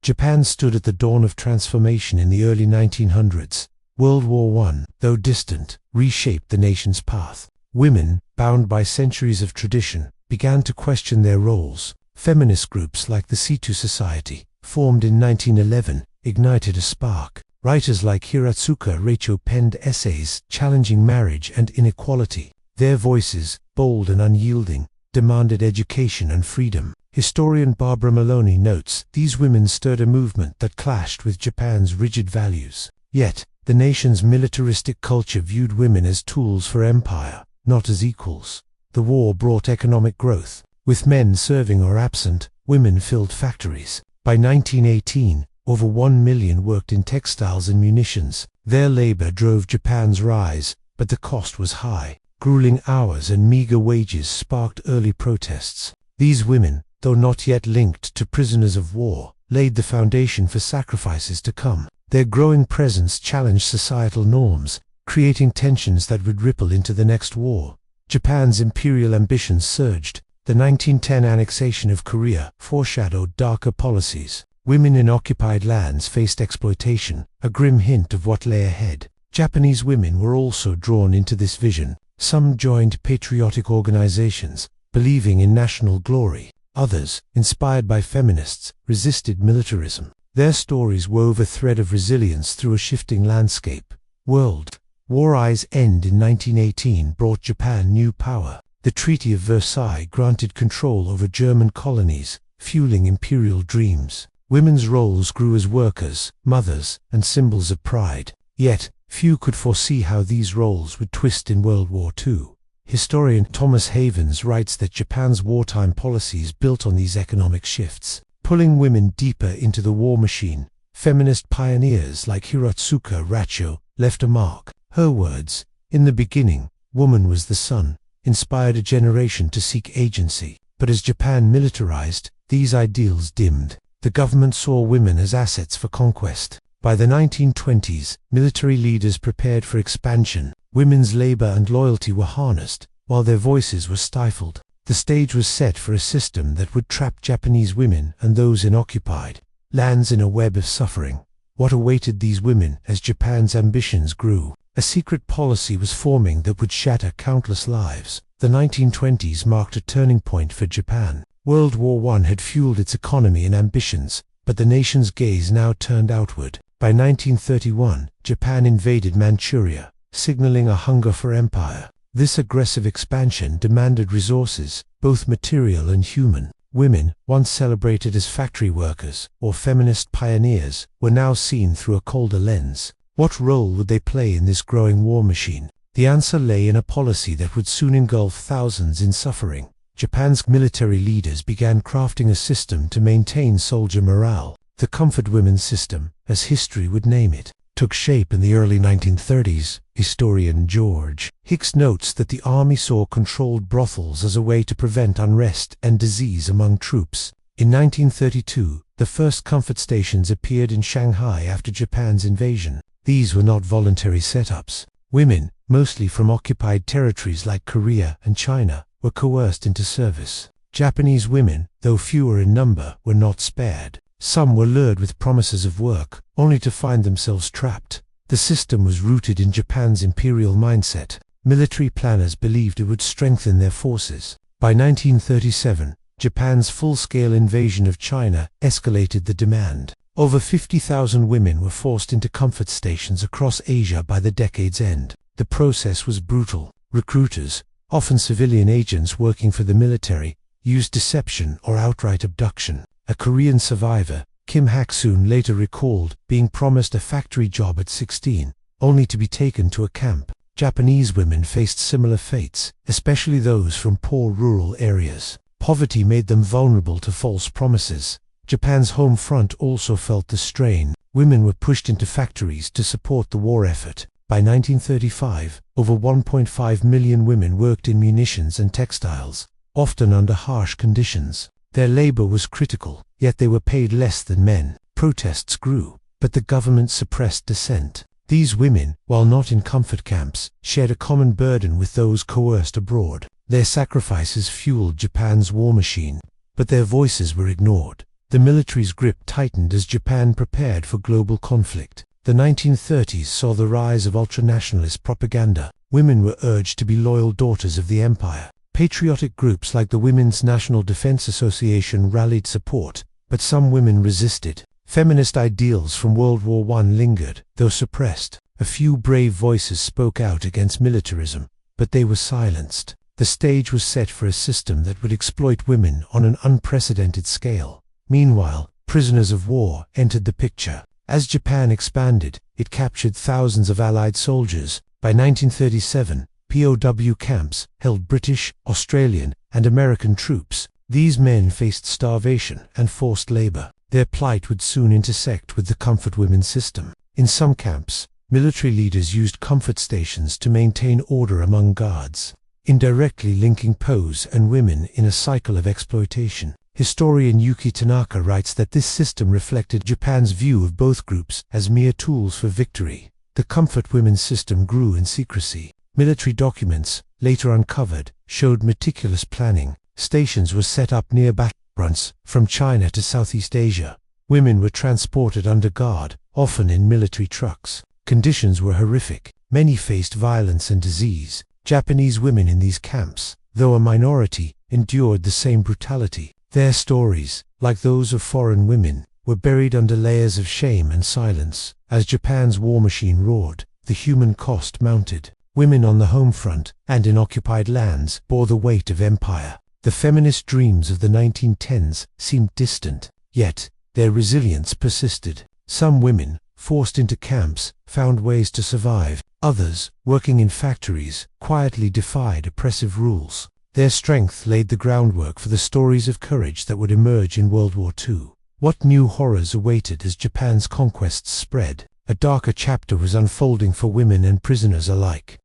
Japan stood at the dawn of transformation in the early 1900s. World War I, though distant, reshaped the nation's path. Women, bound by centuries of tradition, began to question their roles. Feminist groups like the Seitu Society, formed in 1911, ignited a spark. Writers like Hiratsuka Reicho penned essays challenging marriage and inequality. Their voices, bold and unyielding, demanded education and freedom. Historian Barbara Maloney notes, these women stirred a movement that clashed with Japan's rigid values. Yet, the nation's militaristic culture viewed women as tools for empire, not as equals. The war brought economic growth. With men serving or absent, women filled factories. By 1918, over 1 million worked in textiles and munitions. Their labor drove Japan's rise, but the cost was high. Grueling hours and meager wages sparked early protests. These women, though not yet linked to prisoners of war, laid the foundation for sacrifices to come. Their growing presence challenged societal norms, creating tensions that would ripple into the next war. Japan's imperial ambitions surged. The 1910 annexation of Korea foreshadowed darker policies. Women in occupied lands faced exploitation, a grim hint of what lay ahead. Japanese women were also drawn into this vision. Some joined patriotic organizations, believing in national glory. Others, inspired by feminists, resisted militarism. Their stories wove a thread of resilience through a shifting landscape. World War's end in 1918 brought Japan new power. The Treaty of Versailles granted control over German colonies, fueling imperial dreams. Women's roles grew as workers, mothers, and symbols of pride. Yet, few could foresee how these roles would twist in World War II. Historian Thomas Havens writes that Japan's wartime policies built on these economic shifts, pulling women deeper into the war machine. Feminist pioneers like Hiratsuka Reicho left a mark. Her words, "In the beginning, woman was the sun," inspired a generation to seek agency. But as Japan militarized, these ideals dimmed. The government saw women as assets for conquest. By the 1920s, military leaders prepared for expansion. Women's labor and loyalty were harnessed, while their voices were stifled. The stage was set for a system that would trap Japanese women and those in occupied lands in a web of suffering. What awaited these women as Japan's ambitions grew? A secret policy was forming that would shatter countless lives. The 1920s marked a turning point for Japan. World War I had fueled its economy and ambitions, but the nation's gaze now turned outward. By 1931, Japan invaded Manchuria, signaling a hunger for empire. This aggressive expansion demanded resources, both material and human. Women, once celebrated as factory workers or feminist pioneers, were now seen through a colder lens. What role would they play in this growing war machine? The answer lay in a policy that would soon engulf thousands in suffering. Japan's military leaders began crafting a system to maintain soldier morale. The Comfort Women's System, as history would name it, took shape in the early 1930s. Historian George Hicks notes that the army saw controlled brothels as a way to prevent unrest and disease among troops. In 1932, the first comfort stations appeared in Shanghai after Japan's invasion. These were not voluntary setups. Women, mostly from occupied territories like Korea and China, were coerced into service. Japanese women, though fewer in number, were not spared. Some were lured with promises of work, only to find themselves trapped. The system was rooted in Japan's imperial mindset. Military planners believed it would strengthen their forces. By 1937, Japan's full-scale invasion of China escalated the demand. Over 50,000 women were forced into comfort stations across Asia by the decade's end. The process was brutal. Recruiters, often civilian agents working for the military, used deception or outright abduction. A Korean survivor, Kim Hak-soon, later recalled being promised a factory job at 16, only to be taken to a camp. Japanese women faced similar fates, especially those from poor rural areas. Poverty made them vulnerable to false promises. Japan's home front also felt the strain. Women were pushed into factories to support the war effort. By 1935, over 1.5 million women worked in munitions and textiles, often under harsh conditions. Their labor was critical, yet they were paid less than men. Protests grew, but the government suppressed dissent. These women, while not in comfort camps, shared a common burden with those coerced abroad. Their sacrifices fueled Japan's war machine, but their voices were ignored. The military's grip tightened as Japan prepared for global conflict. The 1930s saw the rise of ultranationalist propaganda. Women were urged to be loyal daughters of the empire. Patriotic groups like the Women's National Defense Association rallied support, but some women resisted. Feminist ideals from World War I lingered, though suppressed. A few brave voices spoke out against militarism, but they were silenced. The stage was set for a system that would exploit women on an unprecedented scale. Meanwhile, prisoners of war entered the picture. As Japan expanded, it captured thousands of Allied soldiers. By 1937, POW camps held British, Australian, and American troops. These men faced starvation and forced labor. Their plight would soon intersect with the comfort women system. In some camps, military leaders used comfort stations to maintain order among guards, indirectly linking POWs and women in a cycle of exploitation. Historian Yuki Tanaka writes that this system reflected Japan's view of both groups as mere tools for victory. The comfort women's system grew in secrecy. Military documents, later uncovered, showed meticulous planning. Stations were set up near battlefronts from China to Southeast Asia. Women were transported under guard, often in military trucks. Conditions were horrific. Many faced violence and disease. Japanese women in these camps, though a minority, endured the same brutality. Their stories, like those of foreign women, were buried under layers of shame and silence. As Japan's war machine roared, the human cost mounted. Women on the home front and in occupied lands bore the weight of empire. The feminist dreams of the 1910s seemed distant, yet their resilience persisted. Some women, forced into camps, found ways to survive. Others, working in factories, quietly defied oppressive rules. Their strength laid the groundwork for the stories of courage that would emerge in World War II. What new horrors awaited as Japan's conquests spread? A darker chapter was unfolding for women and prisoners alike.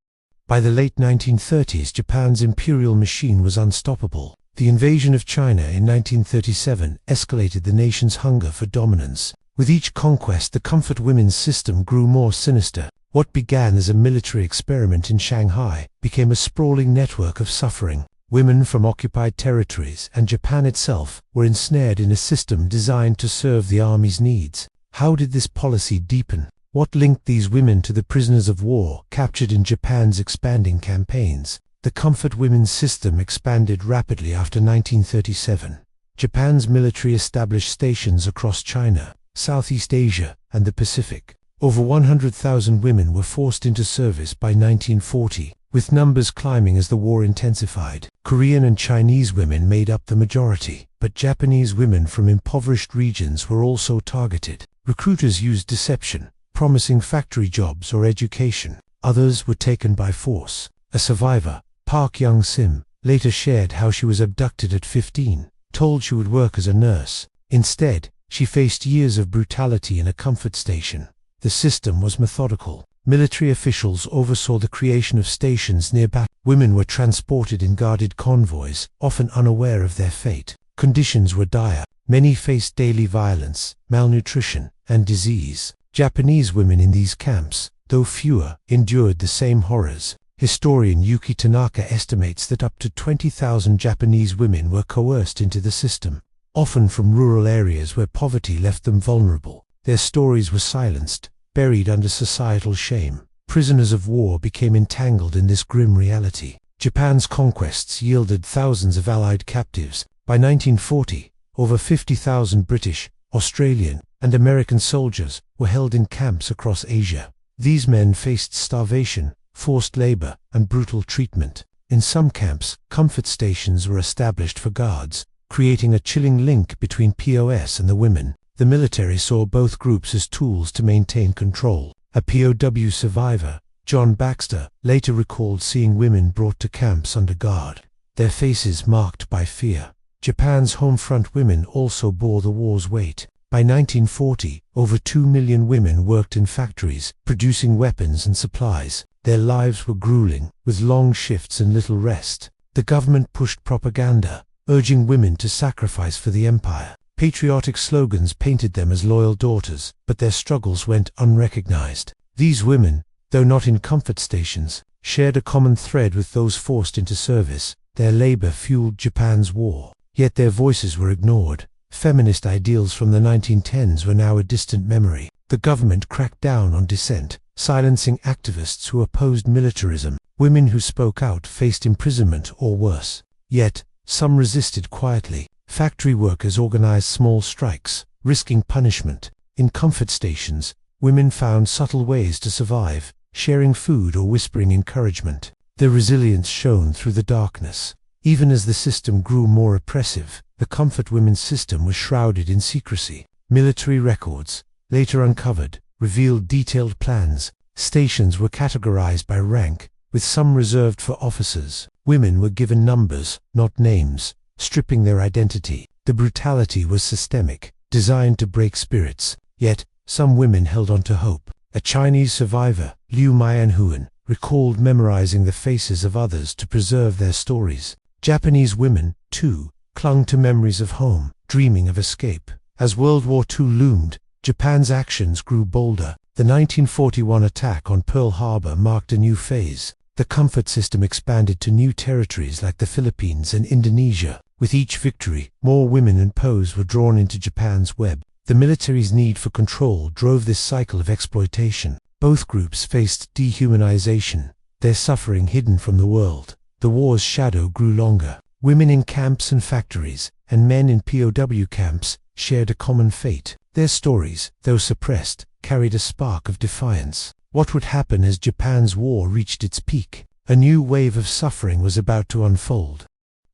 By the late 1930s, Japan's imperial machine was unstoppable. The invasion of China in 1937 escalated the nation's hunger for dominance. With each conquest, the comfort women's system grew more sinister. What began as a military experiment in Shanghai became a sprawling network of suffering. Women from occupied territories and Japan itself were ensnared in a system designed to serve the army's needs. How did this policy deepen? What linked these women to the prisoners of war captured in Japan's expanding campaigns? The comfort women's system expanded rapidly after 1937. Japan's military established stations across China, Southeast Asia, and the Pacific. Over 100,000 women were forced into service by 1940, with numbers climbing as the war intensified. Korean and Chinese women made up the majority, but Japanese women from impoverished regions were also targeted. Recruiters used deception, promising factory jobs or education. Others were taken by force. A survivor, Park Young-sim, later shared how she was abducted at 15, told she would work as a nurse. Instead, she faced years of brutality in a comfort station. The system was methodical. Military officials oversaw the creation of stations near battlefields. Women were transported in guarded convoys, often unaware of their fate. Conditions were dire. Many faced daily violence, malnutrition, and disease. Japanese women in these camps, though fewer, endured the same horrors. Historian Yuki Tanaka estimates that up to 20,000 Japanese women were coerced into the system, often from rural areas where poverty left them vulnerable. Their stories were silenced, buried under societal shame. Prisoners of war became entangled in this grim reality. Japan's conquests yielded thousands of Allied captives. By 1940, over 50,000 British, Australian, and American soldiers were held in camps across Asia. These men faced starvation, forced labor, and brutal treatment. In some camps, comfort stations were established for guards, creating a chilling link between POS and the women. The military saw both groups as tools to maintain control. A POW survivor, John Baxter, later recalled seeing women brought to camps under guard, their faces marked by fear. Japan's home front women also bore the war's weight. By 1940, over 2 million women worked in factories, producing weapons and supplies. Their lives were grueling, with long shifts and little rest. The government pushed propaganda, urging women to sacrifice for the empire. Patriotic slogans painted them as loyal daughters, but their struggles went unrecognized. These women, though not in comfort stations, shared a common thread with those forced into service. Their labor fueled Japan's war, yet their voices were ignored. Feminist ideals from the 1910s were now a distant memory. The government cracked down on dissent, silencing activists who opposed militarism. Women who spoke out faced imprisonment or worse. Yet, some resisted quietly. Factory workers organized small strikes, risking punishment. In comfort stations, women found subtle ways to survive, sharing food or whispering encouragement. Their resilience shone through the darkness. Even as the system grew more oppressive, the comfort women's system was shrouded in secrecy. Military records, later uncovered, revealed detailed plans. Stations were categorized by rank, with some reserved for officers. Women were given numbers, not names, stripping their identity. The brutality was systemic, designed to break spirits. Yet, some women held on to hope. A Chinese survivor, Liu Mianhuan, recalled memorizing the faces of others to preserve their stories. Japanese women, too, clung to memories of home, dreaming of escape. As World War II loomed, Japan's actions grew bolder. The 1941 attack on Pearl Harbor marked a new phase. The comfort system expanded to new territories like the Philippines and Indonesia. With each victory, more women and POWs were drawn into Japan's web. The military's need for control drove this cycle of exploitation. Both groups faced dehumanization, their suffering hidden from the world. The war's shadow grew longer. Women in camps and factories, and men in POW camps, shared a common fate. Their stories, though suppressed, carried a spark of defiance. What would happen as Japan's war reached its peak? A new wave of suffering was about to unfold.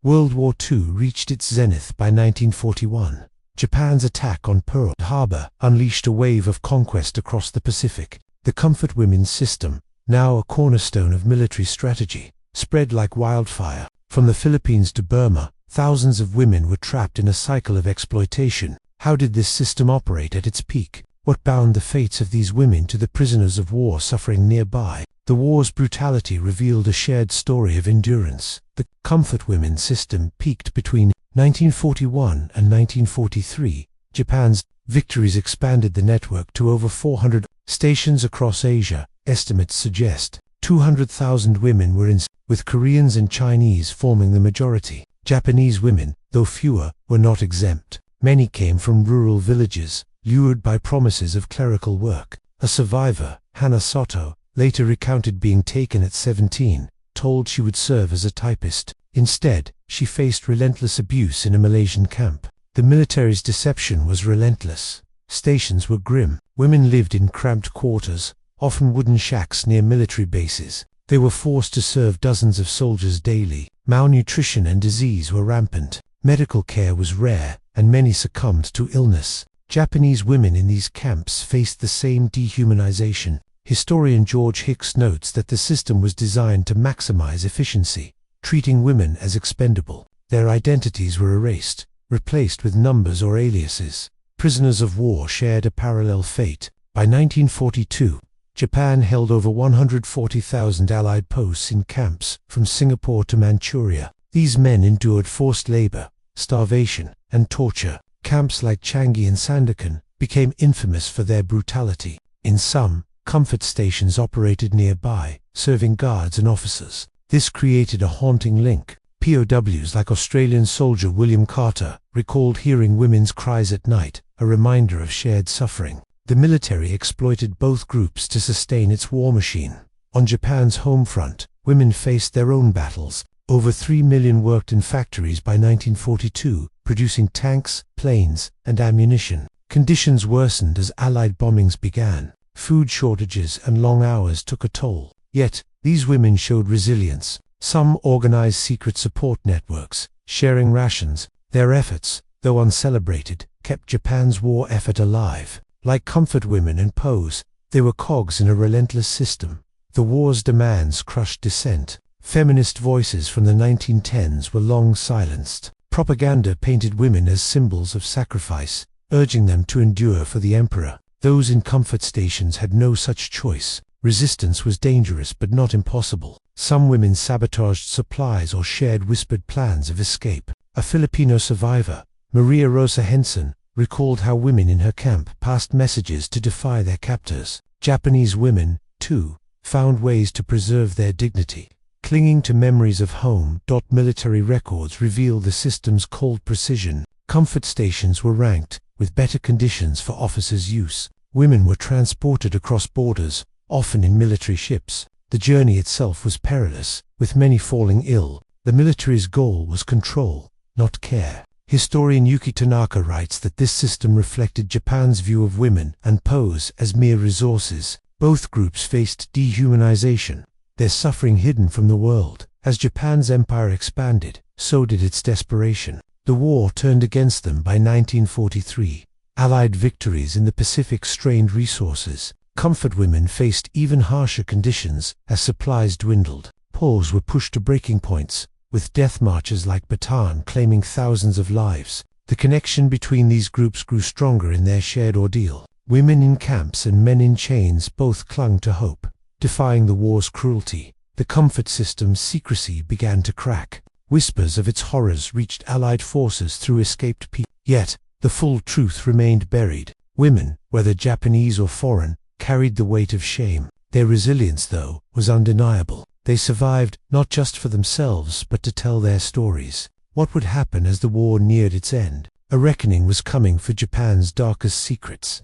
World War II reached its zenith by 1941. Japan's attack on Pearl Harbor unleashed a wave of conquest across the Pacific. The comfort women's system, now a cornerstone of military strategy, spread like wildfire. From the Philippines to Burma, thousands of women were trapped in a cycle of exploitation. How did this system operate at its peak? What bound the fates of these women to the prisoners of war suffering nearby? The war's brutality revealed a shared story of endurance. The comfort women's system peaked between 1941 and 1943. Japan's victories expanded the network to over 400 stations across Asia. Estimates suggest 200,000 women were in, with Koreans and Chinese forming the majority. Japanese women, though fewer, were not exempt. Many came from rural villages, lured by promises of clerical work. A survivor, Hannah Soto, later recounted being taken at 17, told she would serve as a typist. Instead, she faced relentless abuse in a Malaysian camp. The military's deception was relentless. Stations were grim. Women lived in cramped quarters, often wooden shacks near military bases. They were forced to serve dozens of soldiers daily. Malnutrition and disease were rampant. Medical care was rare, and many succumbed to illness. Japanese women in these camps faced the same dehumanization. Historian George Hicks notes that the system was designed to maximize efficiency, treating women as expendable. Their identities were erased, replaced with numbers or aliases. Prisoners of war shared a parallel fate. By 1942, Japan held over 140,000 Allied posts in camps from Singapore to Manchuria. These men endured forced labor, starvation, and torture. Camps like Changi and Sandakan became infamous for their brutality. In some, comfort stations operated nearby, serving guards and officers. This created a haunting link. POWs like Australian soldier William Carter recalled hearing women's cries at night, a reminder of shared suffering. The military exploited both groups to sustain its war machine. On Japan's home front, women faced their own battles. Over 3 million worked in factories by 1942, producing tanks, planes, and ammunition. Conditions worsened as Allied bombings began. Food shortages and long hours took a toll. Yet, these women showed resilience. Some organized secret support networks, sharing rations. Their efforts, though uncelebrated, kept Japan's war effort alive. Like comfort women and POWs, they were cogs in a relentless system. The war's demands crushed dissent. Feminist voices from the 1910s were long silenced. Propaganda painted women as symbols of sacrifice, urging them to endure for the emperor. Those in comfort stations had no such choice. Resistance was dangerous but not impossible. Some women sabotaged supplies or shared whispered plans of escape. A Filipino survivor, Maria Rosa Henson, recalled how women in her camp passed messages to defy their captors. Japanese women, too, found ways to preserve their dignity. Clinging to memories of home. Military records reveal the system's cold precision. comfort stations were ranked, with better conditions for officers' use. Women were transported across borders, often in military ships. The journey itself was perilous, with many falling ill. The military's goal was control, not care. Historian Yuki Tanaka writes that this system reflected Japan's view of women and POWs as mere resources. Both groups faced dehumanization, their suffering hidden from the world. As Japan's empire expanded, so did its desperation. The war turned against them by 1943. Allied victories in the Pacific strained resources. Comfort women faced even harsher conditions as supplies dwindled. POWs were pushed to breaking points, with death marches like Bataan claiming thousands of lives. The connection between these groups grew stronger in their shared ordeal. Women in camps and men in chains both clung to hope. Defying the war's cruelty, the comfort system's secrecy began to crack. Whispers of its horrors reached Allied forces through escaped people. Yet, the full truth remained buried. Women, whether Japanese or foreign, carried the weight of shame. Their resilience, though, was undeniable. They survived, not just for themselves, but to tell their stories. What would happen as the war neared its end? A reckoning was coming for Japan's darkest secrets.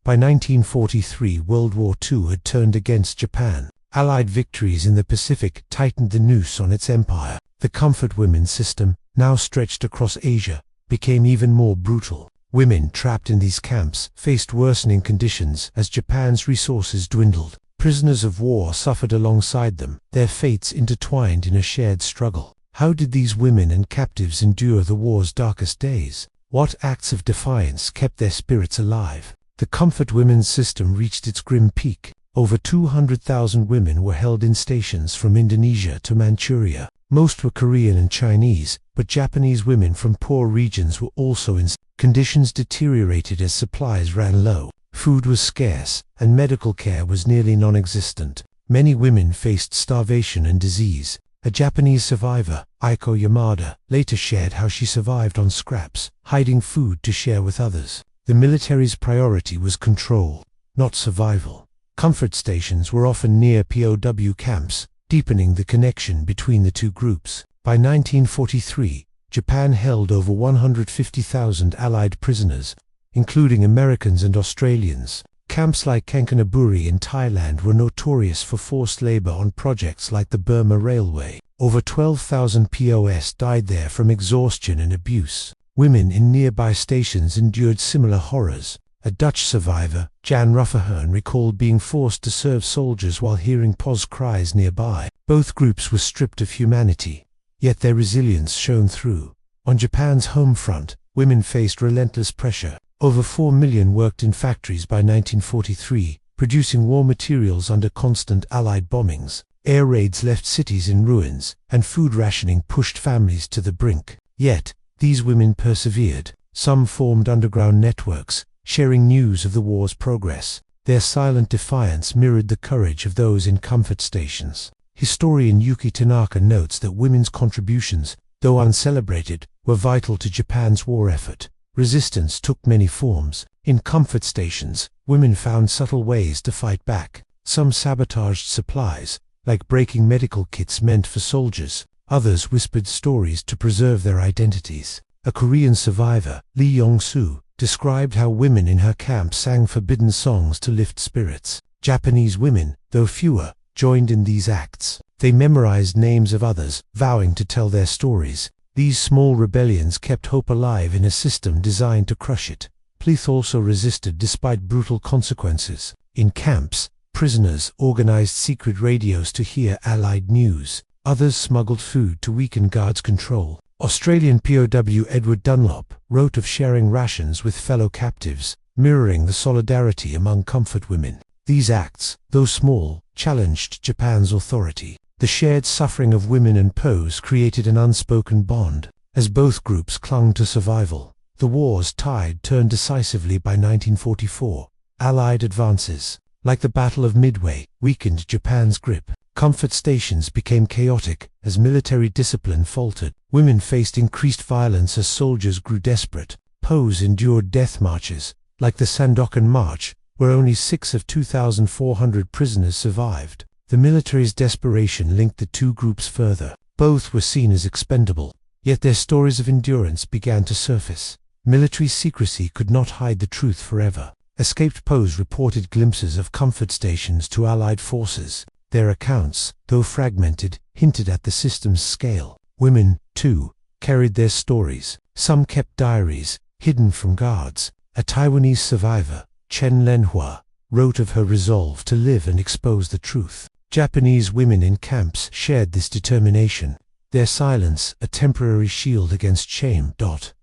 By 1943, World War II had turned against Japan. Allied victories in the Pacific tightened the noose on its empire. The comfort women system, now stretched across Asia, became even more brutal. Women trapped in these camps faced worsening conditions as Japan's resources dwindled. Prisoners of war suffered alongside them, their fates intertwined in a shared struggle. How did these women and captives endure the war's darkest days? What acts of defiance kept their spirits alive? The comfort women's system reached its grim peak. Over 200,000 women were held in stations from Indonesia to Manchuria. Most were Korean and Chinese, but Japanese women from poor regions were also in. Conditions deteriorated as supplies ran low. Food was scarce, and medical care was nearly non-existent. Many women faced starvation and disease. A Japanese survivor, Aiko Yamada, later shared how she survived on scraps, hiding food to share with others. The military's priority was control, not survival. Comfort stations were often near POW camps, deepening the connection between the two groups. By 1943, Japan held over 150,000 Allied prisoners, including Americans and Australians. Camps like Kankanaburi in Thailand were notorious for forced labor on projects like the Burma Railway. Over 12,000 POWs died there from exhaustion and abuse. Women in nearby stations endured similar horrors. A Dutch survivor, Jan Rufferhern, recalled being forced to serve soldiers while hearing POWs cries nearby. Both groups were stripped of humanity, yet their resilience shone through. On Japan's home front, women faced relentless pressure. Over 4 million worked in factories by 1943, producing war materials under constant Allied bombings. Air raids left cities in ruins, and food rationing pushed families to the brink. Yet, these women persevered. Some formed underground networks, sharing news of the war's progress. Their silent defiance mirrored the courage of those in comfort stations. Historian Yuki Tanaka notes that women's contributions, though uncelebrated, were vital to Japan's war effort. Resistance took many forms. In comfort stations, women found subtle ways to fight back. Some sabotaged supplies, like breaking medical kits meant for soldiers. Others whispered stories to preserve their identities. A Korean survivor, Lee Yong-soo, described how women in her camp sang forbidden songs to lift spirits. Japanese women, though fewer, joined in these acts. They memorized names of others, vowing to tell their stories. These small rebellions kept hope alive in a system designed to crush it. Pleath also resisted despite brutal consequences. In camps, prisoners organized secret radios to hear Allied news. Others smuggled food to weaken guards' control. Australian POW Edward Dunlop wrote of sharing rations with fellow captives, mirroring the solidarity among comfort women. These acts, though small, challenged Japan's authority. The shared suffering of women and POWs created an unspoken bond. As both groups clung to survival, the war's tide turned decisively by 1944. Allied advances, like the Battle of Midway, weakened Japan's grip. Comfort stations became chaotic as military discipline faltered. Women faced increased violence as soldiers grew desperate. POWs endured death marches, like the Sandokan March, where only 6 of 2,400 prisoners survived. The military's desperation linked the two groups further. Both were seen as expendable, yet their stories of endurance began to surface. military secrecy could not hide the truth forever. Escaped POWs reported glimpses of comfort stations to Allied forces. Their accounts, though fragmented, hinted at the system's scale. Women, too, carried their stories. Some kept diaries, hidden from guards. A Taiwanese survivor, Chen Lenhua, wrote of her resolve to live and expose the truth. Japanese women in camps shared this determination, their silence a temporary shield against shame.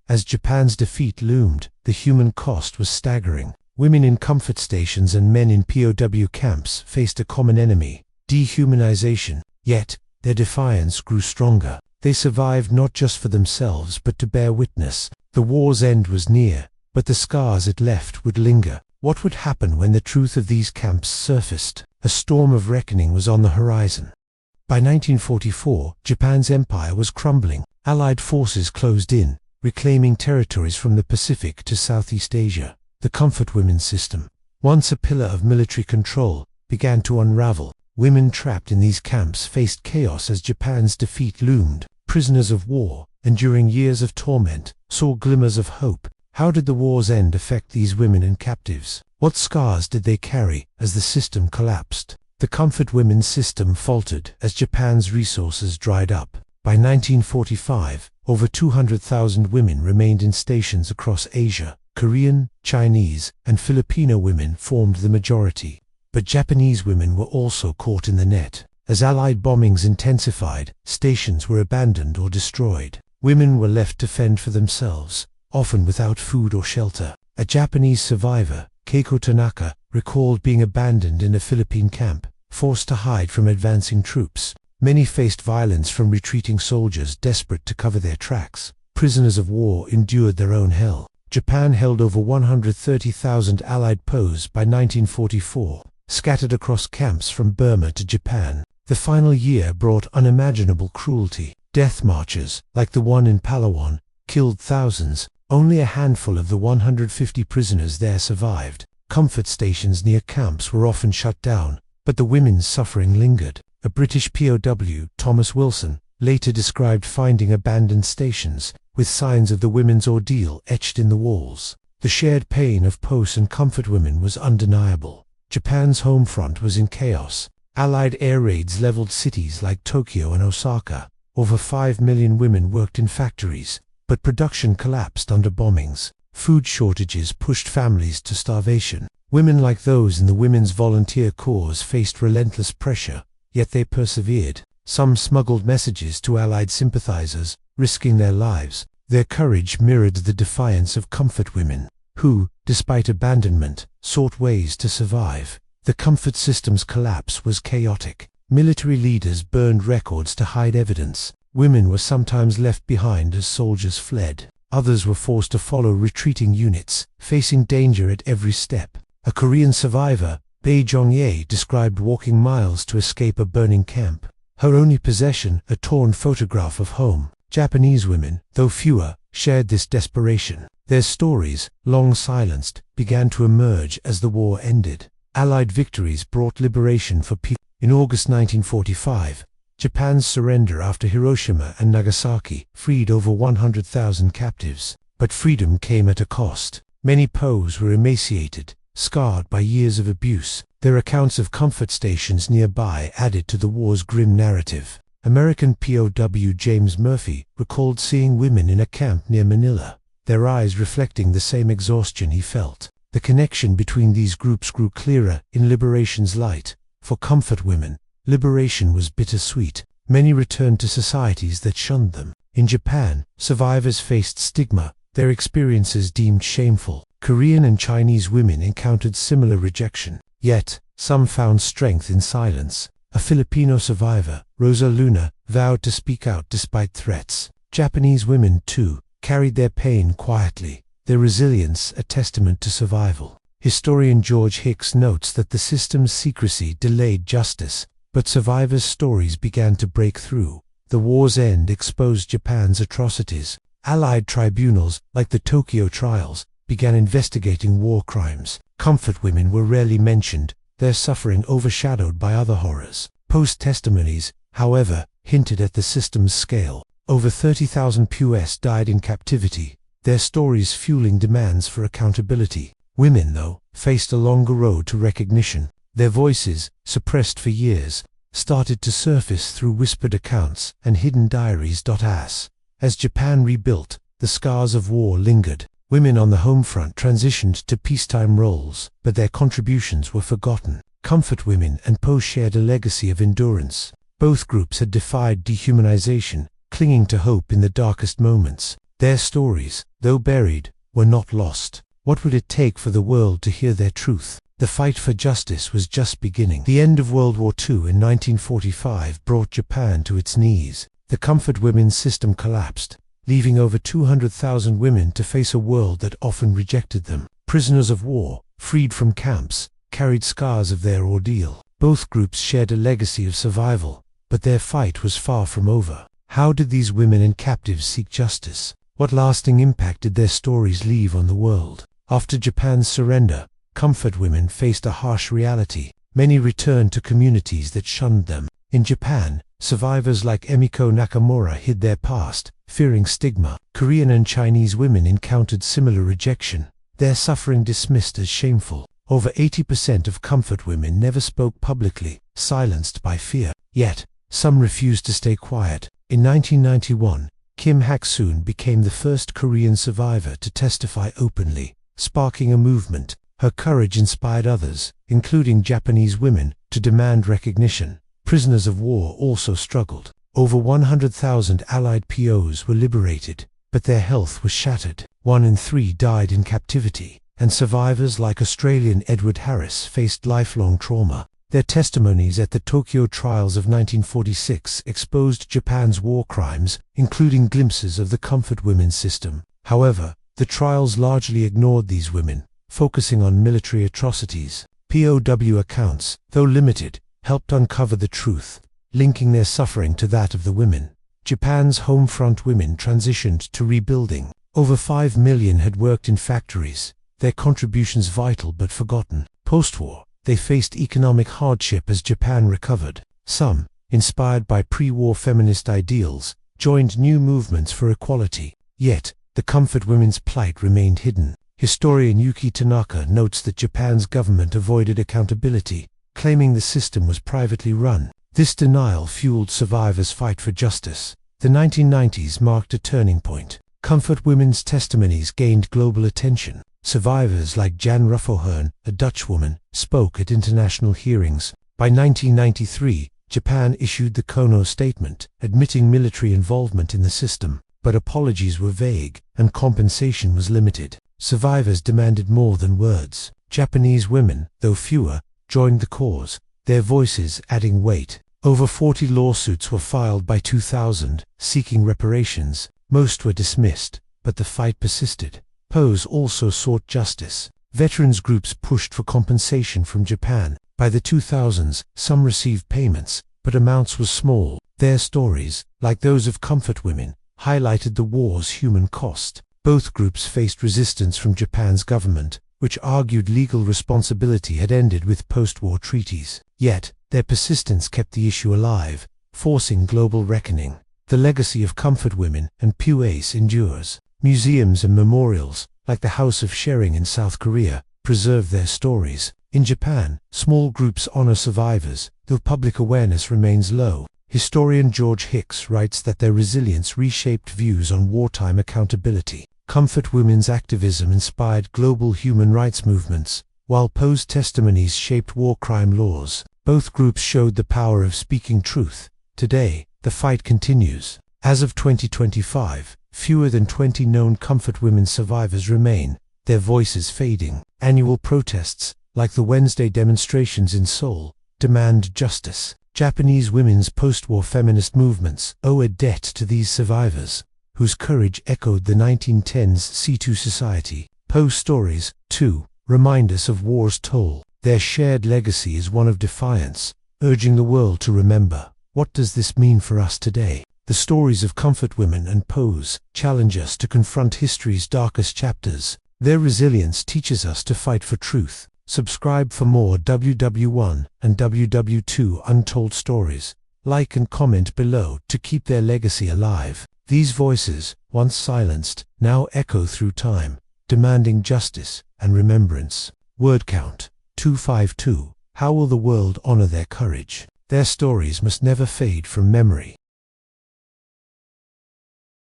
As Japan's defeat loomed, the human cost was staggering. Women in comfort stations and men in POW camps faced a common enemy: dehumanization. Yet, their defiance grew stronger. They survived not just for themselves but to bear witness. The war's end was near, but the scars it left would linger. What would happen when the truth of these camps surfaced? A storm of reckoning was on the horizon. By 1944, Japan's empire was crumbling. Allied forces closed in, reclaiming territories from the Pacific to Southeast Asia. The comfort women system, once a pillar of military control, began to unravel. Women trapped in these camps faced chaos as Japan's defeat loomed. Prisoners of war, enduring years of torment, saw glimmers of hope. How did the war's end affect these women and captives? What scars did they carry as the system collapsed? The comfort women system faltered as Japan's resources dried up. By 1945, over 200,000 women remained in stations across Asia. Korean, Chinese, and Filipino women formed the majority. But Japanese women were also caught in the net. As Allied bombings intensified, stations were abandoned or destroyed. Women were left to fend for themselves, often without food or shelter. A Japanese survivor, Keiko Tanaka, recalled being abandoned in a Philippine camp, forced to hide from advancing troops. Many faced violence from retreating soldiers desperate to cover their tracks. Prisoners of war endured their own hell. Japan held over 130,000 Allied POWs by 1944, scattered across camps from Burma to Japan. The final year brought unimaginable cruelty. Death marches, like the one in Palawan, killed thousands. Only a handful of the 150 prisoners there survived. Comfort stations near camps were often shut down, but the women's suffering lingered. A British POW, Thomas Wilson, later described finding abandoned stations, with signs of the women's ordeal etched in the walls. The shared pain of POWs and comfort women was undeniable. Japan's home front was in chaos. Allied air raids leveled cities like Tokyo and Osaka. Over 5 million women worked in factories, but production collapsed under bombings. Food shortages pushed families to starvation. Women like those in the Women's Volunteer Corps faced relentless pressure, yet they persevered. Some smuggled messages to Allied sympathizers, risking their lives. Their courage mirrored the defiance of comfort women, who, despite abandonment, sought ways to survive. The comfort system's collapse was chaotic. Military leaders burned records to hide evidence. Women were sometimes left behind as soldiers fled. Others were forced to follow retreating units, facing danger at every step. A Korean survivor, Bae Jong-ye, described walking miles to escape a burning camp. Her only possession, a torn photograph of home. Japanese women, though fewer, shared this desperation. Their stories, long silenced, began to emerge as the war ended. Allied victories brought liberation for people. In August 1945, Japan's surrender after Hiroshima and Nagasaki freed over 100,000 captives. But freedom came at a cost. Many POWs were emaciated, scarred by years of abuse. Their accounts of comfort stations nearby added to the war's grim narrative. American POW James Murphy recalled seeing women in a camp near Manila, their eyes reflecting the same exhaustion he felt. The connection between these groups grew clearer in liberation's light. For comfort women, liberation was bittersweet. Many returned to societies that shunned them. In Japan, survivors faced stigma, their experiences deemed shameful. Korean and Chinese women encountered similar rejection. Yet, some found strength in silence. A Filipino survivor, Rosa Luna, vowed to speak out despite threats. Japanese women, too, carried their pain quietly, their resilience a testament to survival. Historian George Hicks notes that the system's secrecy delayed justice, but survivors' stories began to break through. The war's end exposed Japan's atrocities. Allied tribunals, like the Tokyo trials, began investigating war crimes. Comfort women were rarely mentioned, their suffering overshadowed by other horrors. Post-testimonies, however, hinted at the system's scale. Over 30,000 POWs died in captivity, their stories fueling demands for accountability. Women, though, faced a longer road to recognition. Their voices, suppressed for years, started to surface through whispered accounts and hidden diaries. As Japan rebuilt, the scars of war lingered. Women on the home front transitioned to peacetime roles, but their contributions were forgotten. Comfort women and POWs shared a legacy of endurance. Both groups had defied dehumanization, clinging to hope in the darkest moments. Their stories, though buried, were not lost. What would it take for the world to hear their truth? The fight for justice was just beginning. The end of World War II in 1945 brought Japan to its knees. The comfort women's system collapsed, leaving over 200,000 women to face a world that often rejected them. Prisoners of war, freed from camps, carried scars of their ordeal. Both groups shared a legacy of survival, but their fight was far from over. How did these women and captives seek justice? What lasting impact did their stories leave on the world? After Japan's surrender, comfort women faced a harsh reality. Many returned to communities that shunned them. In Japan, survivors like Emiko Nakamura hid their past, fearing stigma. Korean and Chinese women encountered similar rejection, their suffering dismissed as shameful. Over 80% of comfort women never spoke publicly, silenced by fear. Yet, some refused to stay quiet. In 1991, Kim Hak-soon became the first Korean survivor to testify openly, sparking a movement. Her courage inspired others, including Japanese women, to demand recognition. Prisoners of war also struggled. Over 100,000 Allied POWs were liberated, but their health was shattered. 1 in 3 died in captivity, and survivors like Australian Edward Harris faced lifelong trauma. Their testimonies at the Tokyo trials of 1946 exposed Japan's war crimes, including glimpses of the comfort women's system. However, the trials largely ignored these women, focusing on military atrocities. POW accounts, though limited, helped uncover the truth, linking their suffering to that of the women. Japan's home front women transitioned to rebuilding. Over 5 million had worked in factories, their contributions vital but forgotten. Post-war, they faced economic hardship as Japan recovered. Some, inspired by pre-war feminist ideals, joined new movements for equality. Yet, the comfort women's plight remained hidden. Historian Yuki Tanaka notes that Japan's government avoided accountability, claiming the system was privately run. This denial fueled survivors' fight for justice. The 1990s marked a turning point. Comfort women's testimonies gained global attention. Survivors like Jan Ruffohern, a Dutch woman, spoke at international hearings. By 1993, Japan issued the Kono Statement, admitting military involvement in the system, but apologies were vague, and compensation was limited. Survivors demanded more than words. Japanese women, though fewer, joined the cause, their voices adding weight. Over 40 lawsuits were filed by 2000, seeking reparations. Most were dismissed, but the fight persisted. POWs also sought justice. Veterans groups pushed for compensation from Japan. By the 2000s, some received payments, but amounts were small. Their stories, like those of comfort women, highlighted the war's human cost. Both groups faced resistance from Japan's government, which argued legal responsibility had ended with post-war treaties. Yet, their persistence kept the issue alive, forcing global reckoning. The legacy of comfort women and POWs endures. Museums and memorials, like the House of Sharing in South Korea, preserve their stories. In Japan, small groups honor survivors, though public awareness remains low. Historian George Hicks writes that their resilience reshaped views on wartime accountability. Comfort women's activism inspired global human rights movements, while POWs' testimonies shaped war crime laws. Both groups showed the power of speaking truth. Today, the fight continues. As of 2025, fewer than 20 known comfort women survivors remain, their voices fading. Annual protests, like the Wednesday demonstrations in Seoul, demand justice. Japanese women's post-war feminist movements owe a debt to these survivors, whose courage echoed the 1910s C2 society. POWs' stories, too, remind us of war's toll. Their shared legacy is one of defiance, urging the world to remember. What does this mean for us today? The stories of comfort women and POWs challenge us to confront history's darkest chapters. Their resilience teaches us to fight for truth. Subscribe for more WW1 and WW2 Untold Stories. Like and comment below to keep their legacy alive. These voices, once silenced, now echo through time, demanding justice and remembrance. Word count 252. How will the world honor their courage? Their stories must never fade from memory.